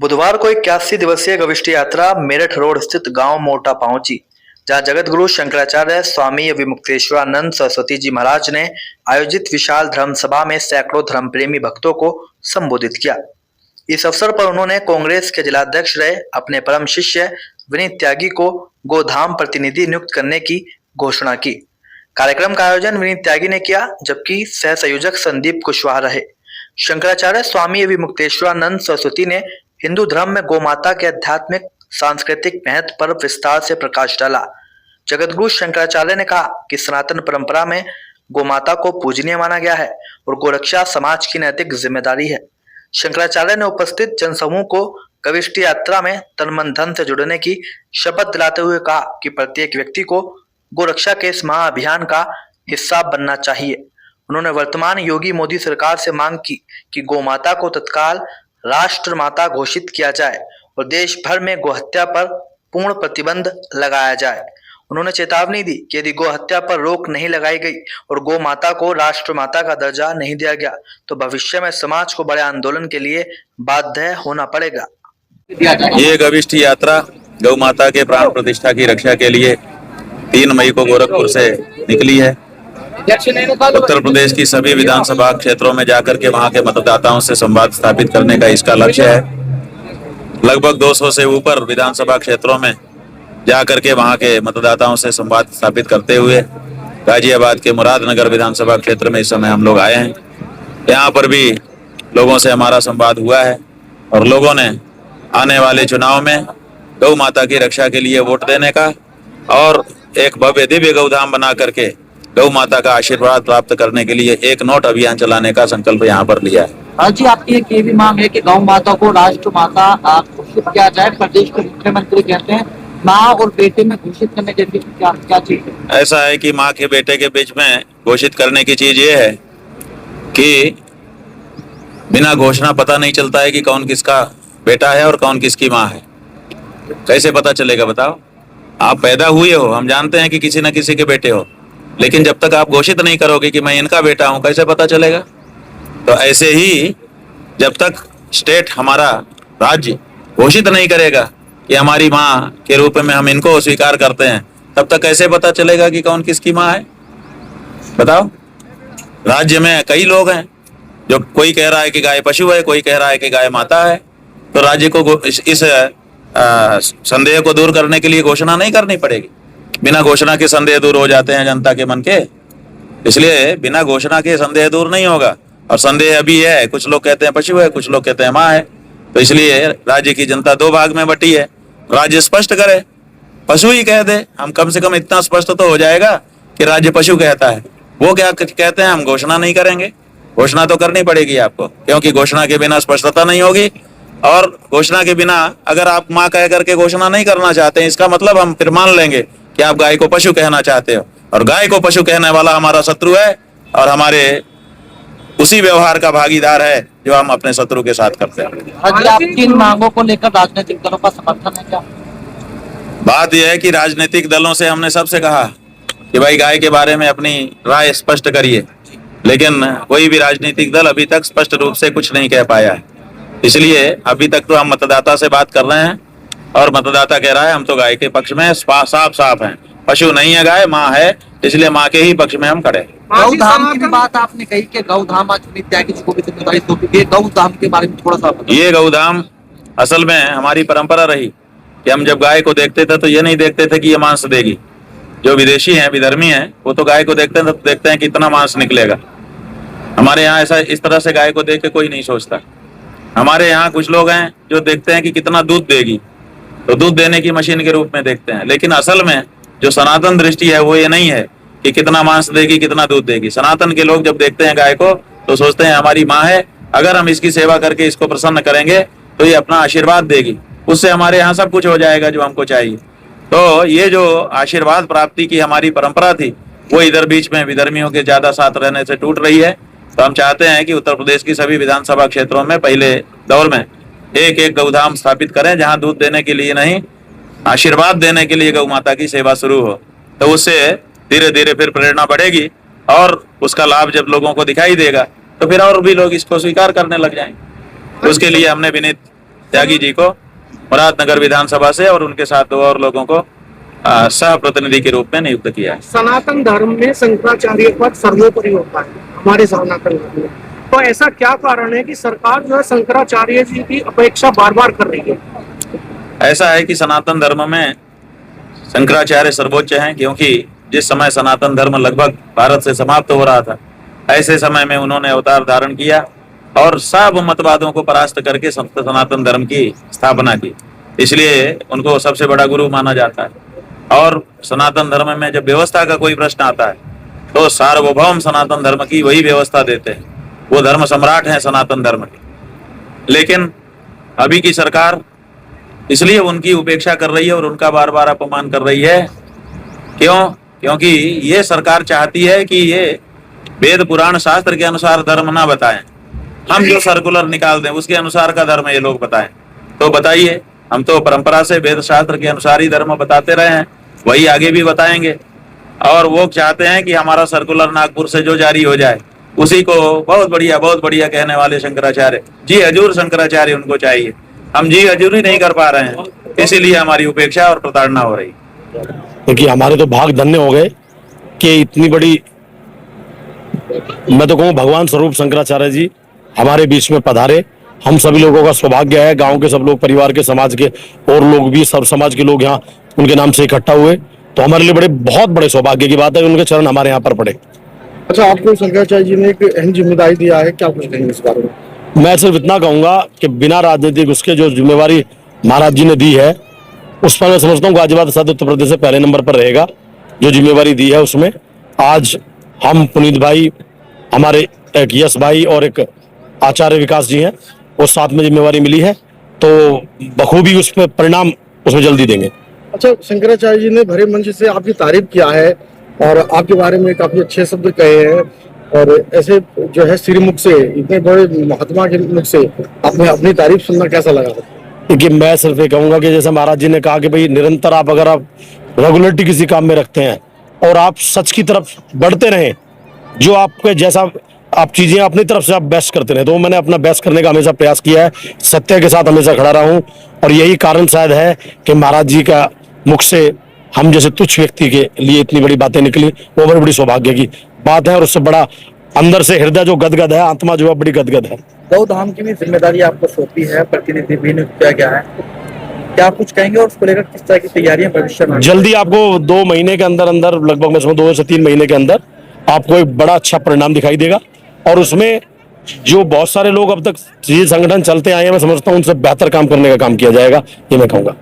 बुधवार को 81 दिवसीय गविष्ट यात्रा मेरठ रोड स्थित गांव मोटा पहुंची, जहां जगत गुरु शंकराचार्य स्वामी विमुक्तेश्वरानंद सरस्वती जी महाराज ने आयोजित विशाल धर्म सभा में सैकड़ों धर्म प्रेमी भक्तों को संबोधित किया। इस अवसर पर उन्होंने कांग्रेस के जिलाध्यक्ष रहे अपने परम शिष्य विनीत त्यागी को गोधाम प्रतिनिधि नियुक्त करने की घोषणा की। कार्यक्रम का आयोजन विनीत त्यागी ने किया, जबकि सह संयोजक संदीप कुशवाहा रहे। शंकराचार्य स्वामी विमुक्तेश्वरानंद सरस्वती ने हिंदू धर्म में गौमाता के आध्यात्मिक सांस्कृतिक महत्व पर विस्तार से प्रकाश डाला। जगतगुरु शंकराचार्य ने कहा कि सनातन परंपरा में गौमाता को पूजनीय माना गया है और गोरक्षा समाज की नैतिक जिम्मेदारी है। शंकराचार्य ने उपस्थित जनसमूह को गविष्ट यात्रा में तन मन धन से जुड़ने की शपथ दिलाते हुए कहा कि प्रत्येक व्यक्ति को गोरक्षा के इस महाअभियान का हिस्सा बनना चाहिए। उन्होंने वर्तमान योगी मोदी सरकार से मांग की कि गौमाता को तत्काल राष्ट्र माता घोषित किया जाए और देश भर में गोहत्या पर पूर्ण प्रतिबंध लगाया जाए। उन्होंने चेतावनी दी कि यदि गोहत्या पर रोक नहीं लगाई गई और गौ माता को राष्ट्र माता का दर्जा नहीं दिया गया तो भविष्य में समाज को बड़े आंदोलन के लिए बाध्य होना पड़ेगा। ये गविष्ट यात्रा गौ माता के प्राण प्रतिष्ठा की रक्षा के लिए 3 मई को गोरखपुर से निकली है। उत्तर प्रदेश की सभी विधानसभा क्षेत्रों में जाकर के वहां के मतदाताओं से संवाद स्थापित करने का इसका लक्ष्य है। लगभग 200 से ऊपर विधानसभा क्षेत्रों में जाकर के वहां के मतदाताओं से संवाद स्थापित करते हुए गाजियाबाद के मुरादनगर विधानसभा क्षेत्र में इस समय हम लोग आए हैं। यहाँ पर भी लोगों से हमारा संवाद हुआ है और लोगों ने आने वाले चुनाव में गौ माता की रक्षा के लिए वोट देने का और एक भव्य दिव्य गौधाम बना करके गौ माता का आशीर्वाद प्राप्त करने के लिए एक नोट अभियान चलाने का संकल्प यहाँ पर लिया है। हाँ जी, आपकी एक ये भी मांग है कि गौ माता को राष्ट्र माता घोषित किया जाए। प्रदेश के मुख्यमंत्री कहते हैं माँ और बेटे में घोषित करने के बीच क्या चीज है? ऐसा है कि माँ के बेटे के बीच में घोषित करने की चीज ये है कि बिना घोषणा पता नहीं चलता है कि कौन किसका बेटा है और कौन किसकी माँ है। कैसे पता चलेगा बताओ? आप पैदा हुए हो, हम जानते हैं कि किसी न किसी के बेटे हो, लेकिन जब तक आप घोषित नहीं करोगे कि मैं इनका बेटा हूं, कैसे पता चलेगा? तो ऐसे ही जब तक स्टेट हमारा राज्य घोषित नहीं करेगा कि हमारी माँ के रूप में हम इनको स्वीकार करते हैं, तब तक कैसे पता चलेगा कि कौन किसकी माँ है? बताओ। राज्य में कई लोग हैं, जो कोई कह रहा है कि गाय पशु है, कोई कह रहा है कि गाय माता है। तो राज्य को इस संदेह को दूर करने के लिए घोषणा नहीं करनी पड़ेगी। बिना घोषणा के संदेह दूर हो जाते हैं जनता के मन के, इसलिए बिना घोषणा के संदेह दूर नहीं होगा। और संदेह अभी है, कुछ लोग कहते हैं पशु है, कुछ लोग कहते हैं माँ है। तो इसलिए राज्य की जनता 2 भाग में बटी है। राज्य स्पष्ट करे, पशु ही कह दे, हम कम से कम इतना स्पष्ट तो हो जाएगा कि राज्य पशु कहता है। वो क्या कहते हैं, हम घोषणा नहीं करेंगे। घोषणा तो करनी पड़ेगी आपको, क्योंकि घोषणा के बिना स्पष्टता नहीं होगी। और घोषणा के बिना अगर आप माँ कह करके घोषणा नहीं करना चाहते हैं, इसका मतलब हम फिर मान लेंगे कि आप गाय को पशु कहना चाहते हो, और गाय को पशु कहने वाला हमारा शत्रु है और हमारे उसी व्यवहार का भागीदार है जो हम अपने शत्रु के साथ करते हैं। आपकी इन मांगों को लेकर राजनीतिक दलों का समर्थन है क्या? बात यह है कि राजनीतिक दलों से हमने सबसे कहा कि भाई गाय के बारे में अपनी राय स्पष्ट करिए, लेकिन कोई भी राजनीतिक दल अभी तक स्पष्ट रूप से कुछ नहीं कह पाया है। इसलिए अभी तक तो हम मतदाता से बात कर रहे हैं और मतदाता कह रहा है हम तो गाय के पक्ष में साफ हैं, पशु नहीं है गाय, माँ है, इसलिए माँ के ही पक्ष में हम खड़े। गौधाम की भी बात आपने कही कि गौधाम आज विनीत त्यागी जी को भी जिम्मेदारी सौंपी। गौधाम के बारे में थोड़ा सा बताइए। ये गौधाम असल में हमारी परंपरा रही कि हम जब गाय को देखते थे तो ये नहीं देखते थे कि ये मांस देगी। जो विदेशी हैं, विधर्मी हैं, वो तो गाय को देखते हैं तो देखते हैं कितना मांस निकलेगा। हमारे यहाँ ऐसा इस तरह से गाय को देख के कोई नहीं सोचता। हमारे यहाँ कुछ लोग हैं जो देखते हैं कि कितना दूध देगी, तो दूध देने की मशीन के रूप में देखते हैं। लेकिन असल में जो सनातन दृष्टि है वो ये नहीं है कि कितना मांस देगी, कितना दूध देगी। सनातन के लोग जब देखते हैं गाय को तो सोचते हैं हमारी माँ है, अगर हम इसकी सेवा करके इसको प्रसन्न करेंगे तो ये अपना आशीर्वाद देगी, उससे हमारे यहाँ सब कुछ हो जाएगा जो हमको चाहिए। तो ये जो आशीर्वाद प्राप्ति की हमारी परंपरा थी वो इधर बीच में विधर्मियों के ज्यादा साथ रहने से टूट रही है। तो हम चाहते हैं कि उत्तर प्रदेश की सभी विधानसभा क्षेत्रों में पहले दौर में एक गौधाम स्थापित करें, जहां दूध देने के लिए नहीं, आशीर्वाद देने के लिए गौ माता की सेवा शुरू हो। तो उससे धीरे धीरे फिर प्रेरणा बढ़ेगी और उसका लाभ जब लोगों को दिखाई देगा तो फिर और भी लोग इसको स्वीकार करने लग जाएंगे। तो उसके लिए हमने विनीत त्यागी जी को मुरादनगर विधानसभा से और उनके साथ 2 और लोगों को सह प्रतिनिधि के रूप में नियुक्त किया है। सनातन धर्म में शंकराचार्य पद सर्वोपरि होता है हमारे सनातन धर्म में, तो ऐसा क्या कारण है कि सरकार जो है शंकराचार्य जी की अपेक्षा बार बार कर रही है? ऐसा है कि सनातन धर्म में शंकराचार्य सर्वोच्च हैं, क्योंकि जिस समय सनातन धर्म लगभग भारत से समाप्त हो रहा था, ऐसे समय में उन्होंने अवतार धारण किया और सब मतवादों को परास्त करके सनातन धर्म की स्थापना की, इसलिए उनको सबसे बड़ा गुरु माना जाता है। और सनातन धर्म में जब व्यवस्था का कोई प्रश्न आता है तो सार्वभौम सनातन धर्म की वही व्यवस्था देते हैं, वो धर्म सम्राट हैं सनातन धर्म के। लेकिन अभी की सरकार इसलिए उनकी उपेक्षा कर रही है और उनका बार बार अपमान कर रही है। क्यों? क्योंकि ये सरकार चाहती है कि ये वेद पुराण शास्त्र के अनुसार धर्म ना बताएं, हम जो सर्कुलर निकाल दें उसके अनुसार का धर्म ये लोग बताएं। तो बताइए, हम तो परंपरा से वेद शास्त्र के अनुसार ही धर्म बताते रहे हैं, वही आगे भी बताएंगे। और वो चाहते हैं कि हमारा सर्कुलर नागपुर से जो जारी हो जाए उसी को बहुत बढ़िया कहने वाले शंकराचार्य जी हजूर शंकराचार्य उनको चाहिए। हम जी हजूर ही नहीं कर पा रहे हैं, इसीलिए हमारी उपेक्षा और प्रताड़ना हो रही। देखिए, हमारे तो भाग धन्य हो गए कि इतनी बड़ी, मैं तो कहूँ भगवान स्वरूप शंकराचार्य जी हमारे बीच में पधारे। हम सभी लोगों का सौभाग्य है, गांव के सब लोग, परिवार के, समाज के और लोग भी, सब समाज के लोग यहाँ उनके नाम से इकट्ठा हुए, तो हमारे लिए बहुत बड़े सौभाग्य की बात है उनके चरण हमारे यहाँ पर पड़े। अच्छा, आपको शंकराचार्य जी ने एक अहम जिम्मेदारी दिया है, क्या कुछ कहेंगे इस बारे में? मैं सिर्फ इतना कहूंगा कि बिना राजनीतिक उसके जो जिम्मेवारी महाराज जी ने दी है उस पर मैं समझता हूँ गाजियाबाद सदर उत्तर प्रदेश से पहले नंबर पर रहेगा। जो जिम्मेवारी दी है उसमें आज हम पुनीत भाई, हमारे एक यश भाई और एक आचार्य विकास जी हैं, वो साथ में जिम्मेवारी मिली है, तो बखूबी उस पर परिणाम उसमें जल्दी देंगे। अच्छा, शंकराचार्य जी ने भरे मंच से आपकी तारीफ किया है और आपके बारे में काफी अच्छे शब्द कहे हैं, और ऐसे जो है श्रीमुख से, इतने बड़े महात्मा के मुख से आपने अपनी तारीफ सुनना कैसा लगा? देखिए, मैं सिर्फ ये कहूंगा कि जैसे महाराज जी ने कहा कि भाई निरंतर आप अगर आप रेगुलरिटी किसी काम में रखते हैं और आप सच की तरफ बढ़ते रहें, जो आपके जैसा आप चीजें अपनी तरफ से आप बेस्ट करते रहे, तो मैंने अपना बेस्ट करने का हमेशा प्रयास किया है, सत्य के साथ हमेशा खड़ा रहा हूं, और यही कारण शायद है कि महाराज जी का मुख से हम जैसे तुच्छ व्यक्ति के लिए इतनी बड़ी बातें निकली, वो बड़ी बड़ी सौभाग्य की बात है। और उससे बड़ा अंदर से हृदय जो गदगद है, आत्मा जो है बड़ी गदगद है। गौ धाम की भी जिम्मेदारी आपको सौंपी है, प्रतिनिधि भी नियुक्त किया गया है, क्या आप कुछ कहेंगे और उसको लेकर किस तरह की तैयारियां भविष्य में? जल्दी आपको 2 महीने के अंदर अंदर, लगभग मैं समझ 2 से 3 महीने के अंदर आपको एक बड़ा अच्छा परिणाम दिखाई देगा, और उसमें जो बहुत सारे लोग अब तक ये संगठन चलते आए हैं, मैं समझता हूँ उनसे बेहतर काम करने का काम किया जाएगा, ये मैं कहूँगा।